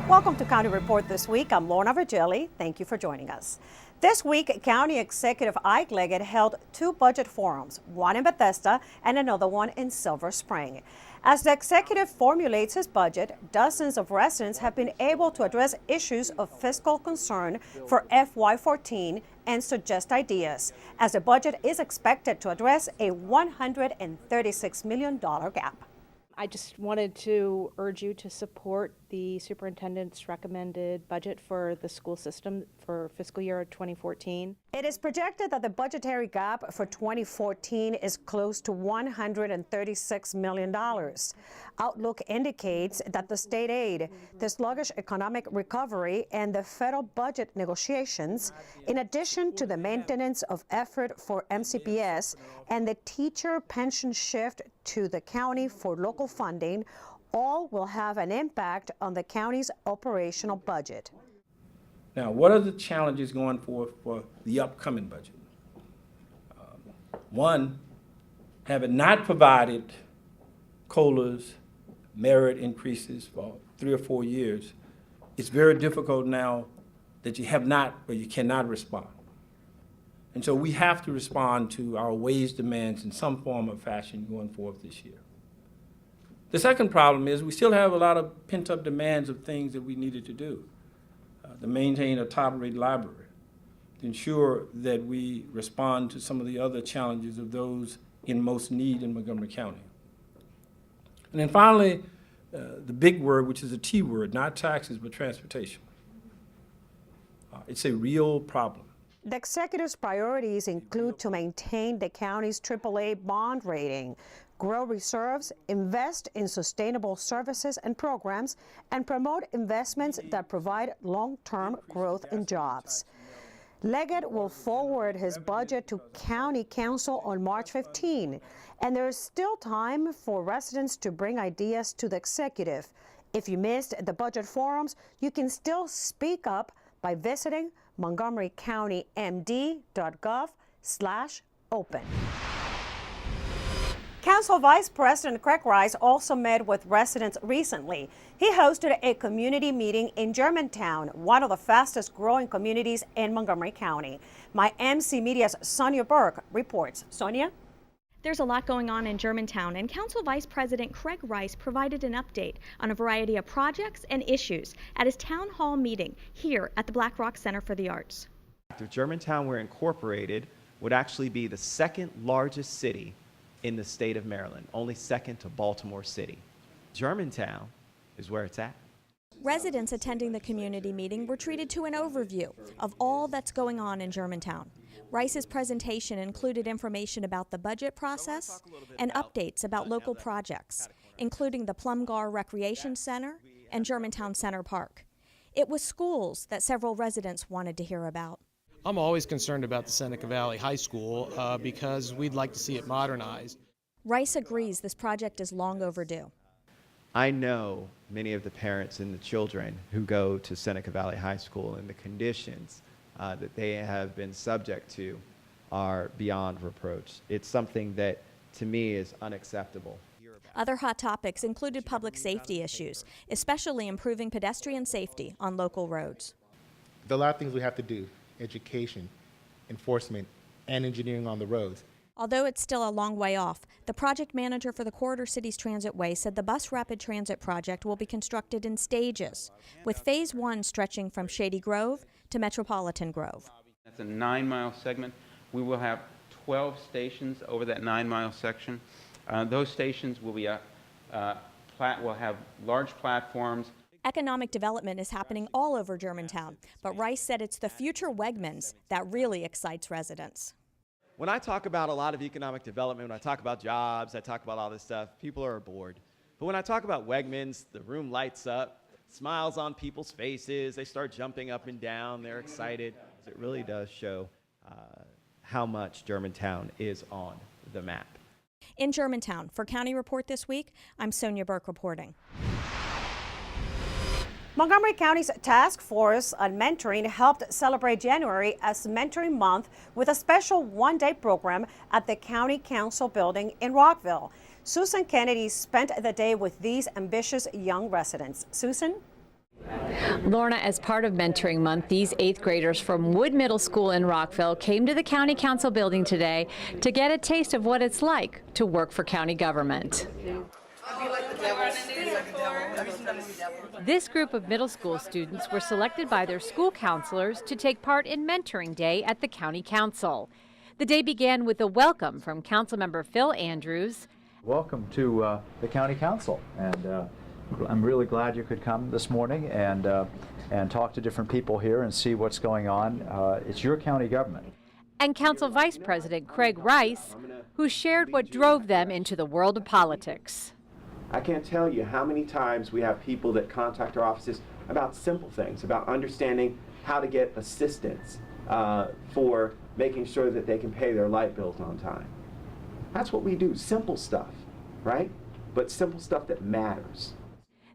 Welcome to County Report this week. I'm Lorna Virgili. Thank you for joining us. This week, County Executive Ike Leggett held two budget forums, one in Bethesda and another one in Silver Spring. As the executive formulates his budget, dozens of residents have been able to address issues of fiscal concern for FY14 and suggest ideas, as the budget is expected to address a $136 million gap. I just wanted to urge you to support the superintendent's recommended budget for the school system for fiscal year 2014. It is projected that the budgetary gap for 2014 is close to $136 million. Outlook indicates that the state aid, the sluggish economic recovery, and the federal budget negotiations, in addition to the maintenance of effort for MCPS and the teacher pension shift to the county for local funding, all will have an impact on the county's operational budget. Now, what are the challenges going forward for the upcoming budget? One, having not provided COLAs, merit increases for 3 or 4 years, it's very difficult now that you have not or you cannot respond. And so we have to respond to our wage demands in some form or fashion going forward this year. The second problem is we still have a lot of pent-up demands of things that we needed to do. To maintain a top-rate library, to ensure that we respond to some of the other challenges of those in most need in Montgomery County. And then finally, the big word, which is a T word, not taxes, but transportation. It's a real problem. The executive's priorities include to maintain the county's AAA bond rating, grow reserves, invest in sustainable services and programs, and promote investments that provide long-term growth and jobs. Leggett will forward his budget to County Council on March 15, and there is still time for residents to bring ideas to the executive. If you missed the budget forums, you can speak up by visiting montgomerycountymd.gov/open. Council Vice President Craig Rice also met with residents recently. He hosted a community meeting in Germantown, one of the fastest growing communities in Montgomery County. My MC Media's Sonia Burke reports. Sonia? There's a lot going on in Germantown, and Council Vice President Craig Rice provided an update on a variety of projects and issues at his town hall meeting here at the Black Rock Center for the Arts. If Germantown were incorporated, would actually be the second largest city in the state of Maryland, only second to Baltimore City. Germantown is where it's at. Residents attending the community meeting were treated to an overview of all that's going on in Germantown. Rice's presentation included information about the budget process and updates about local projects, including the Plunge Recreation Center and Germantown Center Park. It was schools that several residents wanted to hear about. I'm always concerned about the Seneca Valley High School because we'd like to see it modernized. Rice agrees this project is long overdue. I know many of the parents and the children who go to Seneca Valley High School, and the conditions that they have been subject to are beyond reproach. It's something that, to me, is unacceptable. Other hot topics included public safety issues, especially improving pedestrian safety on local roads. There are a lot of things we have to do: education, enforcement, and engineering on the roads. Although it's still a long way off, the project manager for the Corridor Cities Transitway said the bus rapid transit project will be constructed in stages, with phase 1 stretching from Shady Grove to Metropolitan Grove. That's a 9-mile segment. We will have 12 stations over that 9-mile section. Those stations will be will have large platforms. Economic development is happening all over Germantown, but Rice said it's the future Wegmans that really excites residents. When I talk about a lot of economic development, when I talk about jobs, I talk about all this stuff, people are bored. But when I talk about Wegmans, the room lights up, smiles on people's faces, they start jumping up and down, they're excited. It really does show how much Germantown is on the map. In Germantown, for County Report this week, I'm Sonia Burke reporting. Montgomery County's Task Force on Mentoring helped celebrate January as Mentoring Month with a special one-day program at the County Council building in Rockville. Susan Kennedy spent the day with these ambitious young residents. Susan? Lorna, as part of Mentoring Month, these 8th graders from Wood Middle School in Rockville came to the County Council building today to get a taste of what it's like to work for county government. This group of middle school students were selected by their school counselors to take part in Mentoring Day at the County Council. The day began with a welcome from Councilmember Phil Andrews. Welcome to the County Council, and I'm really glad you could come this morning and talk to different people here and see what's going on. It's your county government. And Council Vice President Craig Rice, who shared what drove them into the world of politics. I can't tell you how many times we have people that contact our offices about simple things, about understanding how to get assistance for making sure that they can pay their light bills on time. That's what we do, simple stuff, right? But simple stuff that matters.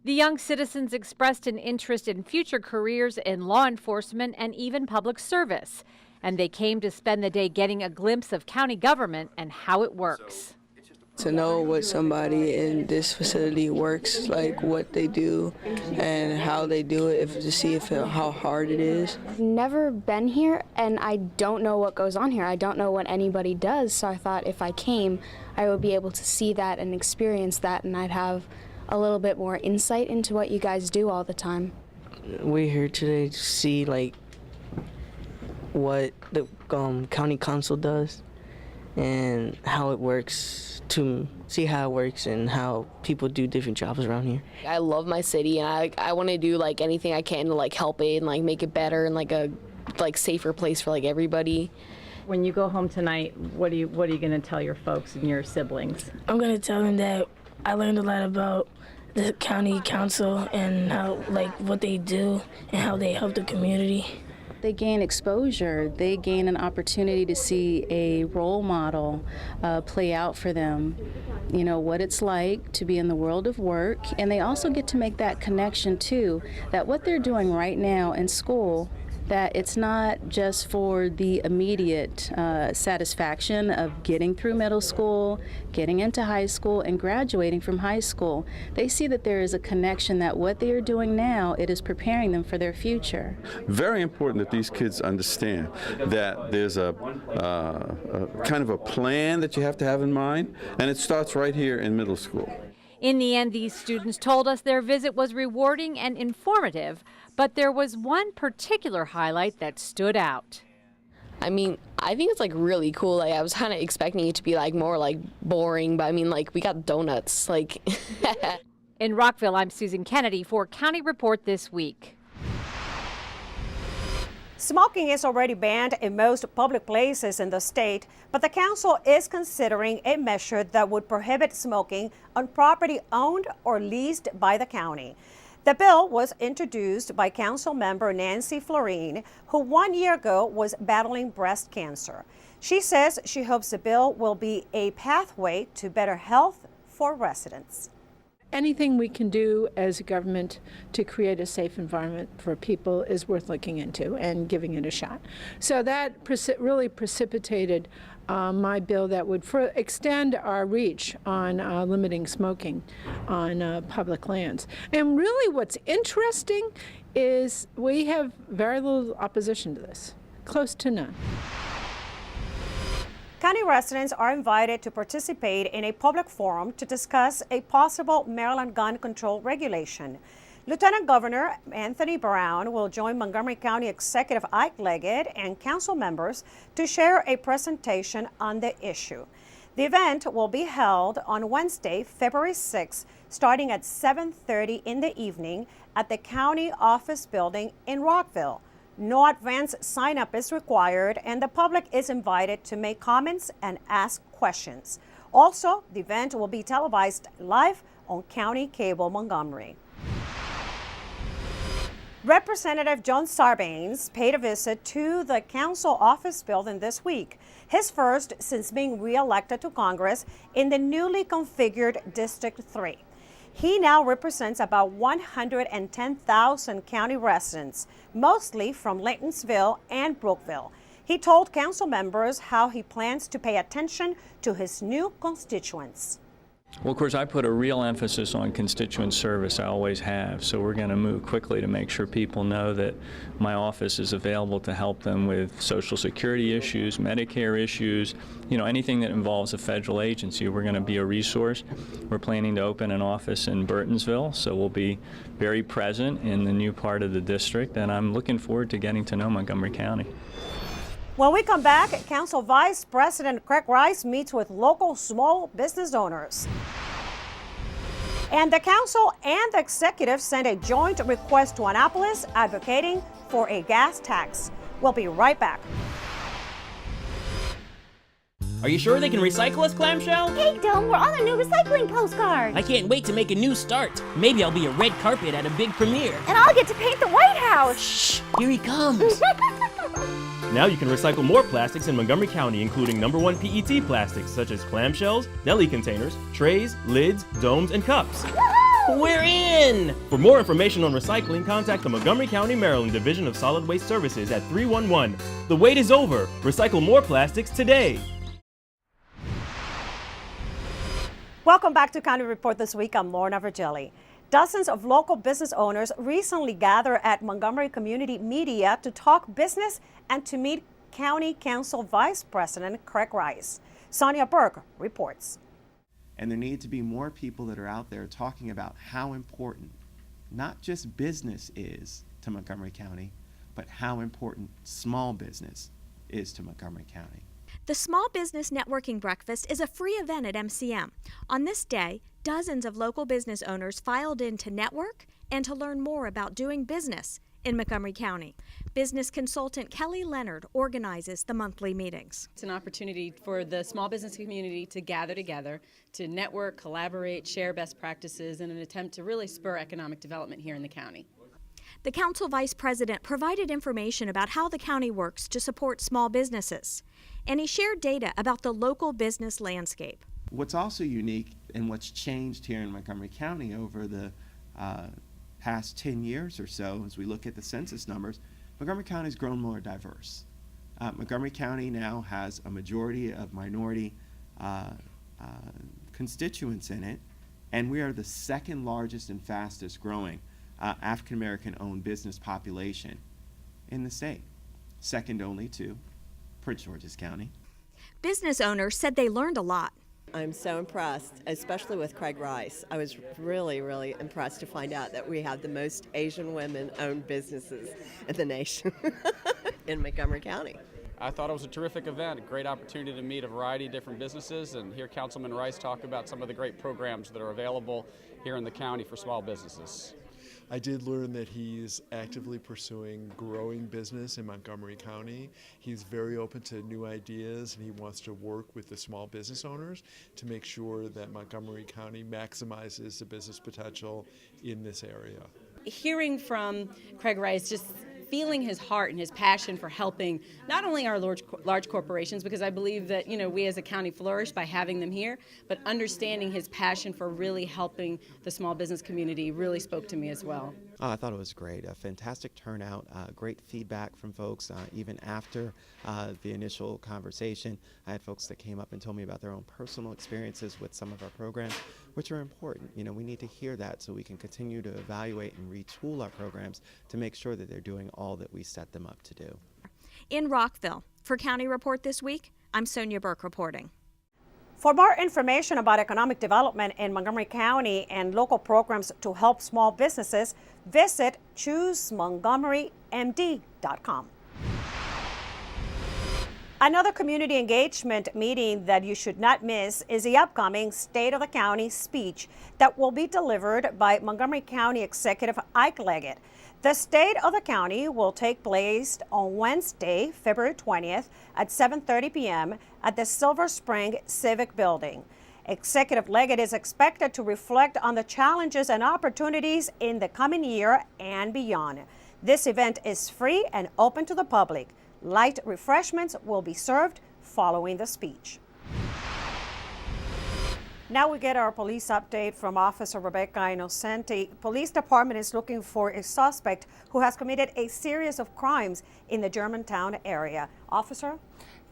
The young citizens expressed an interest in future careers in law enforcement and even public service. And they came to spend the day getting a glimpse of county government and how it works. To know what somebody in this facility works, like what they do and how they do it, to see how hard it is. I've never been here and I don't know what goes on here. I don't know what anybody does, so I thought if I came, I would be able to see that and experience that, and I'd have a little bit more insight into what you guys do all the time. We're here today to see like what the county council does and how it works, to see how it works and how people do different jobs around here. I love my city, and I want to do like anything I can to like help it and like make it better and like a safer place for like everybody. When you go home tonight, what are you going to tell your folks and your siblings? I'm going to tell them that I learned a lot about the county council and how what they do and how they help the community. They gain exposure. They gain an opportunity to see a role model play out for them, you know, what it's like to be in the world of work. And they also get to make that connection, too, that what they're doing right now in school, that it's not just for the immediate satisfaction of getting through middle school, getting into high school, and graduating from high school. They see that there is a connection, that what they are doing now, it is preparing them for their future. Very important that these kids understand that there's a kind of a plan that you have to have in mind, and it starts right here in middle school. In the end, these students told us their visit was rewarding and informative, but there was one particular highlight that stood out. I mean, I think it's like really cool. Like I was kind of expecting it to be like more like boring, but I mean, like we got donuts. Like. In Rockville, I'm Susan Kennedy for County Report This Week. Smoking is already banned in most public places in the state, but the council is considering a measure that would prohibit smoking on property owned or leased by the county. The bill was introduced by Council Member Nancy Florine, who 1 year ago was battling breast cancer. She says she hopes the bill will be a pathway to better health for residents. Anything we can do as a government to create a safe environment for people is worth looking into and giving it a shot. So that really precipitated my bill that would extend our reach on limiting smoking on public lands. And really what's interesting is we have very little opposition to this, close to none. County residents are invited to participate in a public forum to discuss a possible Maryland gun control regulation. Lieutenant Governor Anthony Brown will join Montgomery County Executive Ike Leggett and council members to share a presentation on the issue. The event will be held on Wednesday, February 6th, starting at 7:30 in the evening at the county office building in Rockville. No advance sign-up is required, and the public is invited to make comments and ask questions. Also, the event will be televised live on County Cable Montgomery. Representative John Sarbanes paid a visit to the council office building this week, his first since being re-elected to Congress in the newly configured District 3. He now represents about 110,000 county residents, mostly from Laytonsville and Brookville. He told council members how he plans to pay attention to his new constituents. Well, of course, I put a real emphasis on constituent service. I always have. So we're going to move quickly to make sure people know that my office is available to help them with Social Security issues, Medicare issues, anything that involves a federal agency. We're going to be a resource. We're planning to open an office in Burtonsville, so we'll be very present in the new part of the district, and I'm looking forward to getting to know Montgomery County. When we come back, Council Vice President Craig Rice meets with local small business owners. And the council and the executive sent a joint request to Annapolis advocating for a gas tax. We'll be right back. Are you sure they can recycle us, Clamshell? Hey, Dome, we're on a new recycling postcard. I can't wait to make a new start. Maybe I'll be a red carpet at a big premiere. And I'll get to paint the White House. Shh, here he comes. Now you can recycle more plastics in Montgomery County, including #1 PET plastics such as clamshells, deli containers, trays, lids, domes, and cups. We're in! For more information on recycling, contact the Montgomery County, Maryland Division of Solid Waste Services at 311. The wait is over. Recycle more plastics today. Welcome back to County Report This Week. I'm Lorna Virgili. Dozens of local business owners recently gathered at Montgomery Community Media to talk business and to meet County Council Vice President Craig Rice. Sonia Burke reports. And there need to be more people that are out there talking about how important not just business is to Montgomery County, but how important small business is to Montgomery County. The Small Business Networking Breakfast is a free event at MCM. On this day, dozens of local business owners filed in to network and to learn more about doing business in Montgomery County. Business consultant Kelly Leonard organizes the monthly meetings. It's an opportunity for the small business community to gather together, to network, collaborate, share best practices in an attempt to really spur economic development here in the county. The council vice president provided information about how the county works to support small businesses, and he shared data about the local business landscape. What's also unique and what's changed here in Montgomery County over the past 10 years or so, as we look at the census numbers, Montgomery County has grown more diverse. Montgomery County now has a majority of minority constituents in it, and we are the second largest and fastest growing African American owned business population in the state, second only to Prince George's County. Business owners said they learned a lot. I'm so impressed, especially with Craig Rice. I was really, really impressed to find out that we have the most Asian women-owned businesses in the nation in Montgomery County. I thought it was a terrific event, a great opportunity to meet a variety of different businesses and hear Councilman Rice talk about some of the great programs that are available here in the county for small businesses. I did learn that he's actively pursuing growing business in Montgomery County. He's very open to new ideas, and he wants to work with the small business owners to make sure that Montgomery County maximizes the business potential in this area. Hearing from Craig Rice, just feeling his heart and his passion for helping not only our large corporations, because I believe that we as a county flourish by having them here, but understanding his passion for really helping the small business community really spoke to me as well. I thought it was great, a fantastic turnout, great feedback from folks even after the initial conversation. I had folks that came up and told me about their own personal experiences with some of our programs, which are important. We need to hear that so we can continue to evaluate and retool our programs to make sure that they're doing all that we set them up to do. In Rockville, for County Report This Week, I'm Sonia Burke reporting. For more information about economic development in Montgomery County and local programs to help small businesses, visit ChooseMontgomeryMD.com. Another community engagement meeting that you should not miss is the upcoming State of the County speech that will be delivered by Montgomery County Executive Ike Leggett. The State of the County will take place on Wednesday, February 20th at 7:30 p.m. at the Silver Spring Civic Building. Executive Leggett is expected to reflect on the challenges and opportunities in the coming year and beyond. This event is free and open to the public. Light refreshments will be served following the speech. Now we get our police update from Officer Rebecca Innocenti. Police Department is looking for a suspect who has committed a series of crimes in the Germantown area. Officer?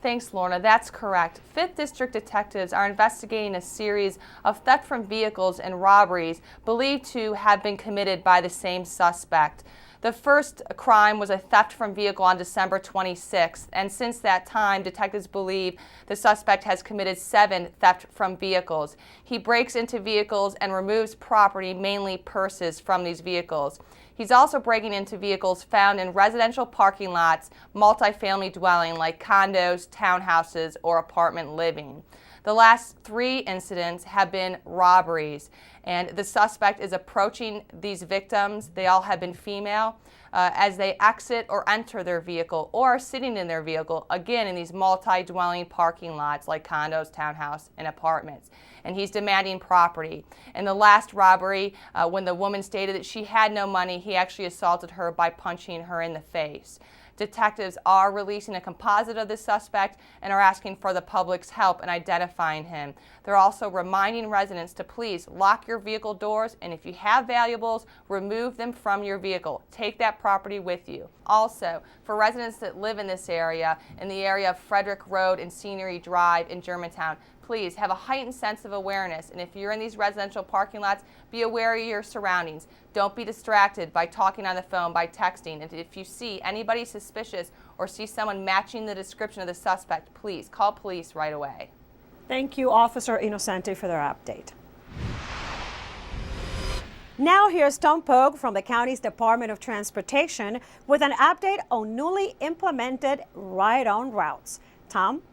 Thanks, Lorna. That's correct. 5th District detectives are investigating a series of theft from vehicles and robberies believed to have been committed by the same suspect. The first crime was a theft from vehicle on December 26th, and since that time, detectives believe the suspect has committed 7 theft from vehicles. He breaks into vehicles and removes property, mainly purses, from these vehicles. He's also breaking into vehicles found in residential parking lots, multifamily dwelling like condos, townhouses, or apartment living. The last 3 incidents have been robberies, and the suspect is approaching these victims. They all have been female, as they exit or enter their vehicle or are sitting in their vehicle, again in these multi-dwelling parking lots like condos, townhouse, and apartments. And he's demanding property. In the last robbery, when the woman stated that she had no money, he actually assaulted her by punching her in the face. Detectives are releasing a composite of the suspect and are asking for the public's help in identifying him. They're also reminding residents to please lock your vehicle doors, and if you have valuables, remove them from your vehicle. Take that property with you. Also, for residents that live in this area, in the area of Frederick Road and Scenery Drive in Germantown, please have a heightened sense of awareness, and if you're in these residential parking lots, be aware of your surroundings. Don't be distracted by talking on the phone, by texting, and if you see anybody suspicious or see someone matching the description of the suspect, please call police right away. Thank you, Officer Innocenti, for their update. Now here's Tom Pogue from the county's Department of Transportation with an update on newly implemented ride-on routes. Tom?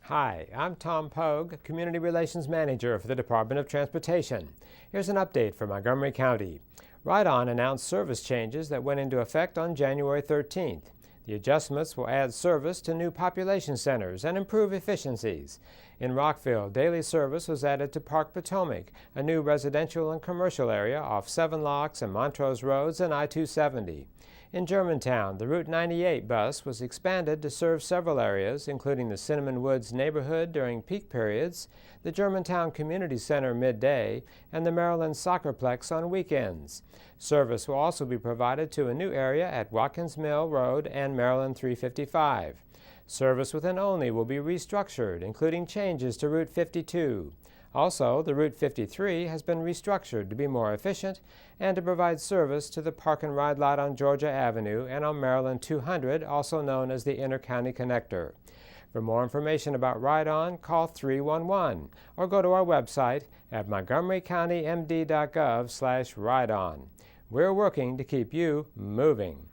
Hi, I'm Tom Pogue, Community Relations Manager for the Department of Transportation. Here's an update for Montgomery County. Ride-On announced service changes that went into effect on January 13th. The adjustments will add service to new population centers and improve efficiencies. In Rockville, daily service was added to Park Potomac, a new residential and commercial area off 7 Locks and Montrose Roads and I-270. In Germantown, the Route 98 bus was expanded to serve several areas, including the Cinnamon Woods neighborhood during peak periods, the Germantown Community Center midday, and the Maryland Soccerplex on weekends. Service will also be provided to a new area at Watkins Mill Road and Maryland 355. Service within Olney will be restructured, including changes to Route 52. Also, the Route 53 has been restructured to be more efficient and to provide service to the park and ride lot on Georgia Avenue and on Maryland 200, also known as the Inter-County Connector. For more information about Ride-On, call 311 or go to our website at montgomerycountymd.gov/rideon. We're working to keep you moving.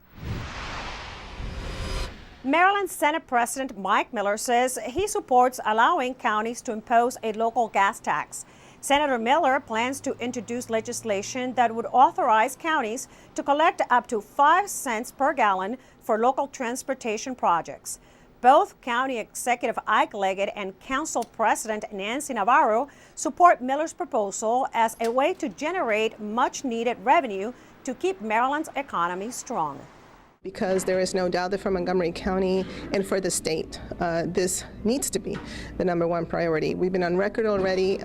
Maryland Senate President Mike Miller says he supports allowing counties to impose a local gas tax. Senator Miller plans to introduce legislation that would authorize counties to collect up to 5 cents per gallon for local transportation projects. Both County Executive Ike Leggett and Council President Nancy Navarro support Miller's proposal as a way to generate much-needed revenue to keep Maryland's economy strong. Because there is no doubt that for Montgomery County and for the state, this needs to be the #1 priority. We've been on record already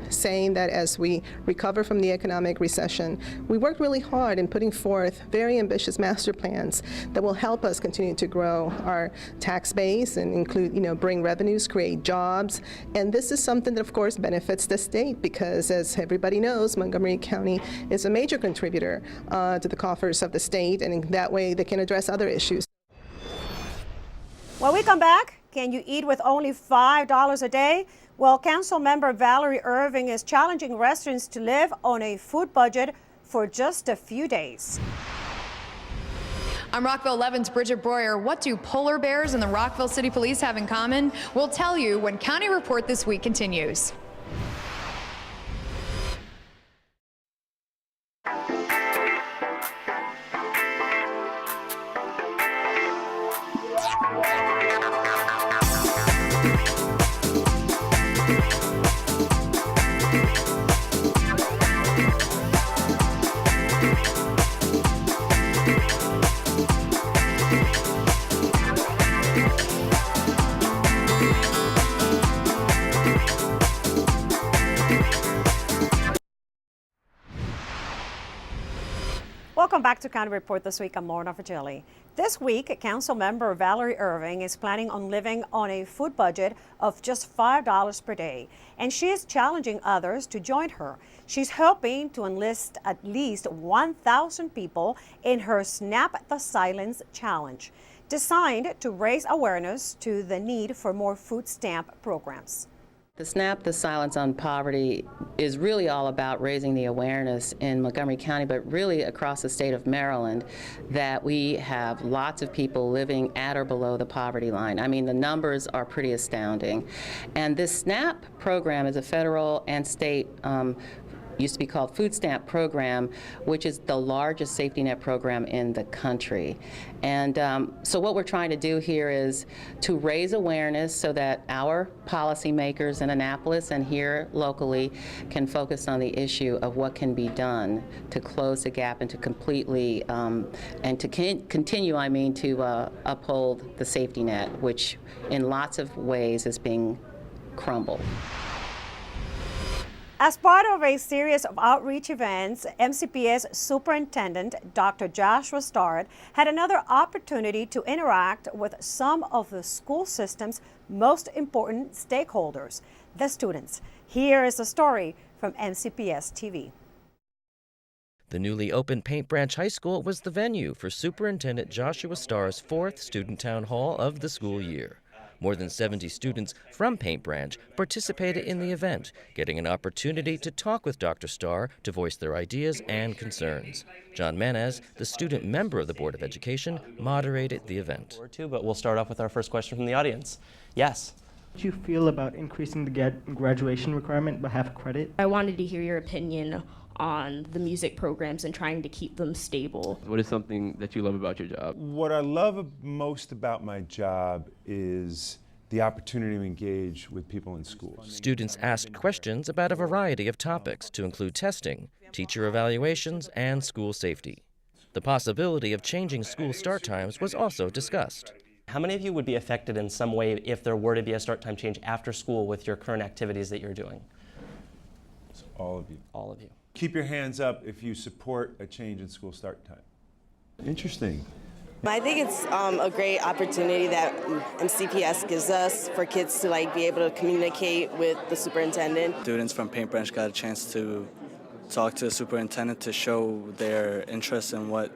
saying that as we recover from the economic recession, we worked really hard in putting forth very ambitious master plans that will help us continue to grow our tax base and include, bring revenues, create jobs. And this is something that, of course, benefits the state because, as everybody knows, Montgomery County is a major contributor to the coffers of the state, and in that way they can address other issues. When we come back, can you eat with only $5 a day? Well, Council member Valerie Irving is challenging restaurants to live on a food budget for just a few days. I'm Rockville 11's Bridget Breuer. What do polar bears and the Rockville City Police have in common? We'll tell you when County Report This Week continues. Welcome back to County Report This Week. I'm Lorna Fagelli. This week, Council Member Valerie Irving is planning on living on a food budget of just $5 per day, and she is challenging others to join her. She's hoping to enlist at least 1,000 people in her Snap the Silence Challenge, designed to raise awareness to the need for more food stamp programs. The Snap the Silence on Poverty is really all about raising the awareness in Montgomery County, but really across the state of Maryland, that we have lots of people living at or below the poverty line. I mean, the numbers are pretty astounding. And this SNAP program is a federal and state used to be called food stamp program, which is the largest safety net program in the country. And so what we're trying to do here is to raise awareness so that our policymakers in Annapolis and here locally can focus on the issue of what can be done to close the gap and to completely, and to continue, to uphold the safety net, which in lots of ways is being crumbled. As part of a series of outreach events, MCPS Superintendent Dr. Joshua Starr had another opportunity to interact with some of the school system's most important stakeholders, the students. Here is a story from MCPS TV. The newly opened Paint Branch High School was the venue for Superintendent Joshua Starr's 4th Student Town Hall of the school year. More than 70 students from Paint Branch participated in the event, getting an opportunity to talk with Dr. Starr to voice their ideas and concerns. John Manez, the student member of the Board of Education, moderated the event. But we'll start off with our first question from the audience. Yes. How do you feel about increasing the graduation requirement by half credit? I wanted to hear your opinion on the music programs and trying to keep them stable. What is something that you love about your job? What I love most about my job is the opportunity to engage with people in schools. Students asked questions about a variety of topics to include testing, teacher evaluations, and school safety. The possibility of changing school start times was also discussed. How many of you would be affected in some way if there were to be a start time change after school with your current activities that you're doing? All of you. All of you. Keep your hands up if you support a change in school start time. Interesting. I think it's a great opportunity that MCPS gives us for kids to be able to communicate with the superintendent. Students from Paint Branch got a chance to talk to the superintendent to show their interest in what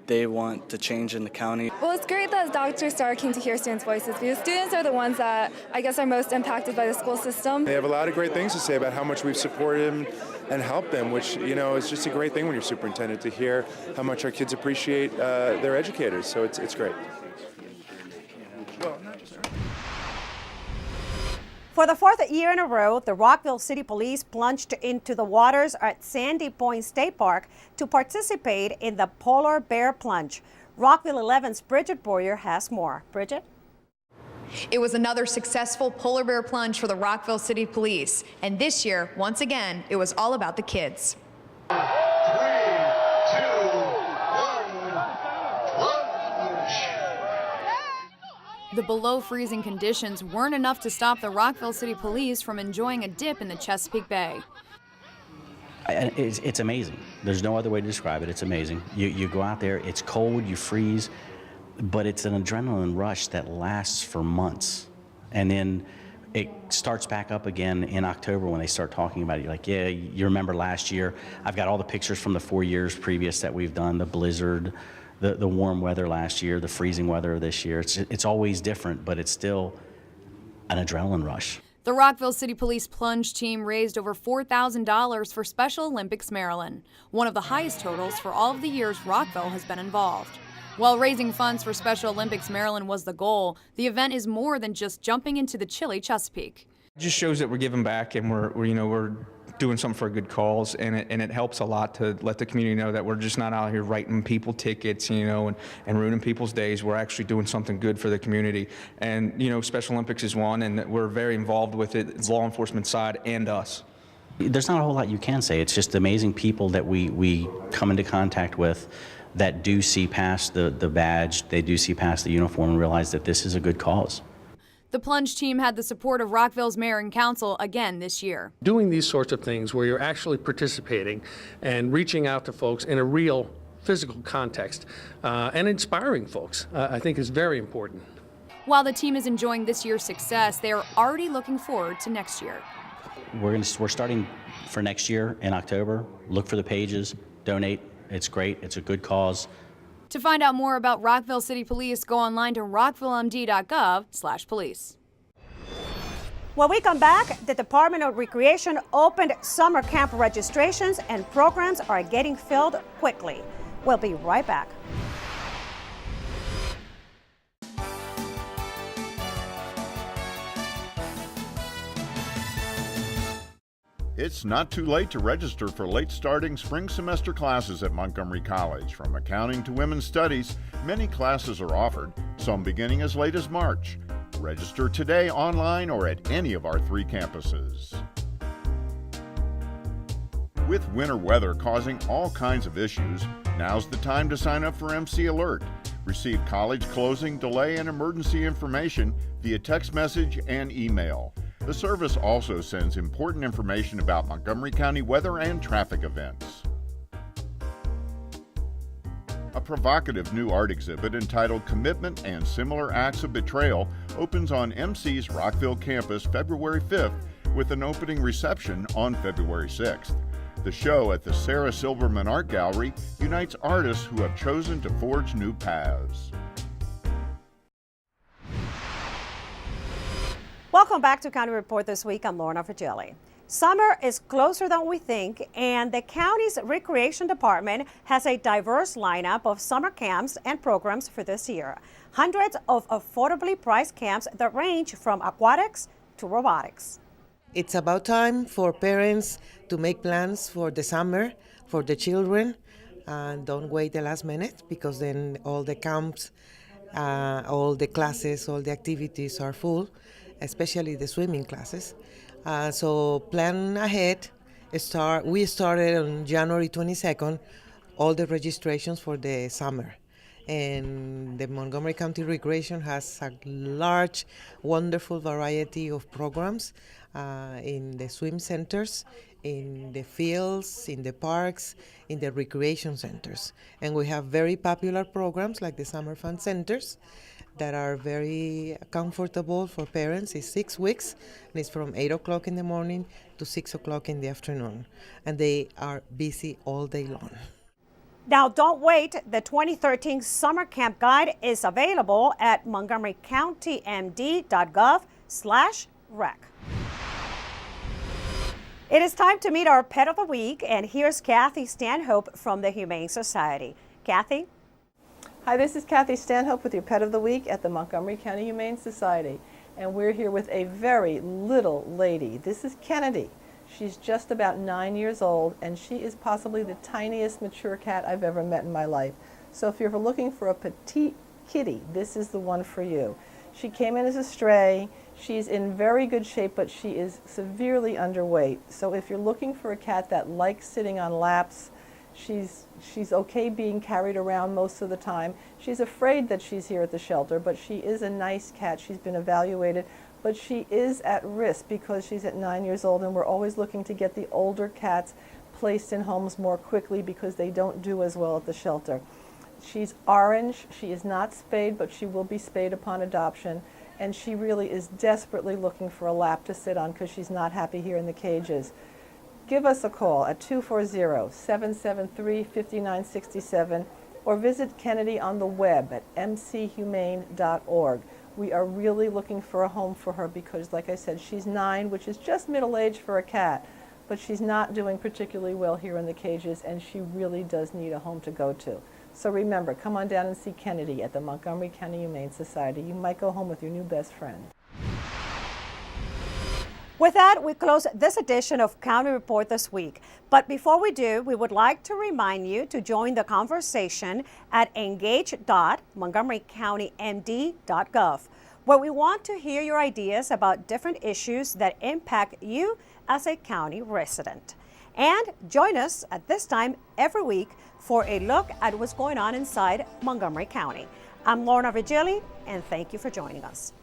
they want to change in the county. Well, it's great that Dr. Starr came to hear students' voices because students are the ones that I guess are most impacted by the school system. They have a lot of great things to say about how much we've supported them and helped them, which, is just a great thing when you're superintendent to hear how much our kids appreciate their educators. So it's great. For the 4th year in a row, the Rockville City Police plunged into the waters at Sandy Point State Park to participate in the Polar Bear Plunge. Rockville 11's Bridget Boyer has more. Bridget? It was another successful polar bear plunge for the Rockville City Police. And this year, once again, it was all about the kids. 3, 2, 1, plunge! The below freezing conditions weren't enough to stop the Rockville City Police from enjoying a dip in the Chesapeake Bay. It's amazing. There's no other way to describe it. It's amazing. You go out there, it's cold, you freeze, but it's an adrenaline rush that lasts for months. And then it starts back up again in October when they start talking about it. You're like, yeah, you remember last year. I've got all the pictures from the 4 years previous that we've done, the blizzard, the warm weather last year, the freezing weather this year. It's always different, but it's still an adrenaline rush. The Rockville City Police Plunge team raised over $4,000 for Special Olympics Maryland, one of the highest totals for all of the years Rockville has been involved. While raising funds for Special Olympics Maryland was the goal, the event is more than just jumping into the chilly Chesapeake. It just shows that we're giving back and we're doing something for a good cause, and it helps a lot to let the community know that we're just not out here writing people tickets, and ruining people's days. We're actually doing something good for the community. And, Special Olympics is one, and we're very involved with it, it's law enforcement side and us. There's not a whole lot you can say. It's just amazing people that we come into contact with that do see past the badge, they do see past the uniform and realize that this is a good cause. The Plunge team had the support of Rockville's mayor and council again this year. Doing these sorts of things where you're actually participating and reaching out to folks in a real physical context, and inspiring folks, I think is very important. While the team is enjoying this year's success, they are already looking forward to next year. We're starting for next year in October. Look for the pages, donate. It's great. It's a good cause. To find out more about Rockville City Police, go online to rockvillemd.gov/police. When we come back, the Department of Recreation opened summer camp registrations and programs are getting filled quickly. We'll be right back. It's not too late to register for late-starting spring semester classes at Montgomery College. From accounting to women's studies, many classes are offered, some beginning as late as March. Register today online or at any of our 3 campuses. With winter weather causing all kinds of issues, now's the time to sign up for MC Alert. Receive college closing, delay, and emergency information via text message and email. The service also sends important information about Montgomery County weather and traffic events. A provocative new art exhibit entitled Commitment and Similar Acts of Betrayal opens on MC's Rockville campus February 5th with an opening reception on February 6th. The show at the Sarah Silverman Art Gallery unites artists who have chosen to forge new paths. Welcome back to County Report This Week. I'm Lorna Virgili. Summer is closer than we think, and the county's recreation department has a diverse lineup of summer camps and programs for this year. Hundreds of affordably priced camps that range from aquatics to robotics. It's about time for parents to make plans for the summer for the children, and don't wait the last minute, because then all the camps, all the classes, all the activities are full, especially the swimming classes. So plan ahead. We started on January 22nd, all the registrations for the summer. And the Montgomery County Recreation has a large, wonderful variety of programs in the swim centers, in the fields, in the parks, in the recreation centers. And we have very popular programs like the Summer Fun Centers that are very comfortable for parents. It's 6 weeks, and it's from 8 o'clock in the morning to 6 o'clock in the afternoon. And they are busy all day long. Now, don't wait. The 2013 Summer Camp Guide is available at montgomerycountymd.gov/rec. It is time to meet our Pet of the Week, and here's Kathy Stanhope from the Humane Society. Kathy? Hi, this is Kathy Stanhope with your Pet of the Week at the Montgomery County Humane Society. And we're here with a very little lady. This is Kennedy. She's just about 9 years old, and she is possibly the tiniest mature cat I've ever met in my life. So if you're looking for a petite kitty, this is the one for you. She came in as a stray. She's in very good shape, but she is severely underweight. So if you're looking for a cat that likes sitting on laps, she's okay being carried around most of the time. She's afraid that she's here at the shelter, but she is a nice cat. She's been evaluated, but she is at risk because she's at 9 years old, and we're always looking to get the older cats placed in homes more quickly because they don't do as well at the shelter. She's orange. She is not spayed, but she will be spayed upon adoption, and she really is desperately looking for a lap to sit on because she's not happy here in the cages. Give us a call at 240-773-5967 or visit Kennedy on the web at mchumane.org. We are really looking for a home for her because, like I said, she's 9, which is just middle age for a cat, but she's not doing particularly well here in the cages, and she really does need a home to go to. So remember, come on down and see Kennedy at the Montgomery County Humane Society. You might go home with your new best friend. With that, we close this edition of County Report This Week. But before we do, we would like to remind you to join the conversation at engage.montgomerycountymd.gov, where we want to hear your ideas about different issues that impact you as a county resident. And join us at this time every week for a look at what's going on inside Montgomery County. I'm Lorna Virgili, and thank you for joining us.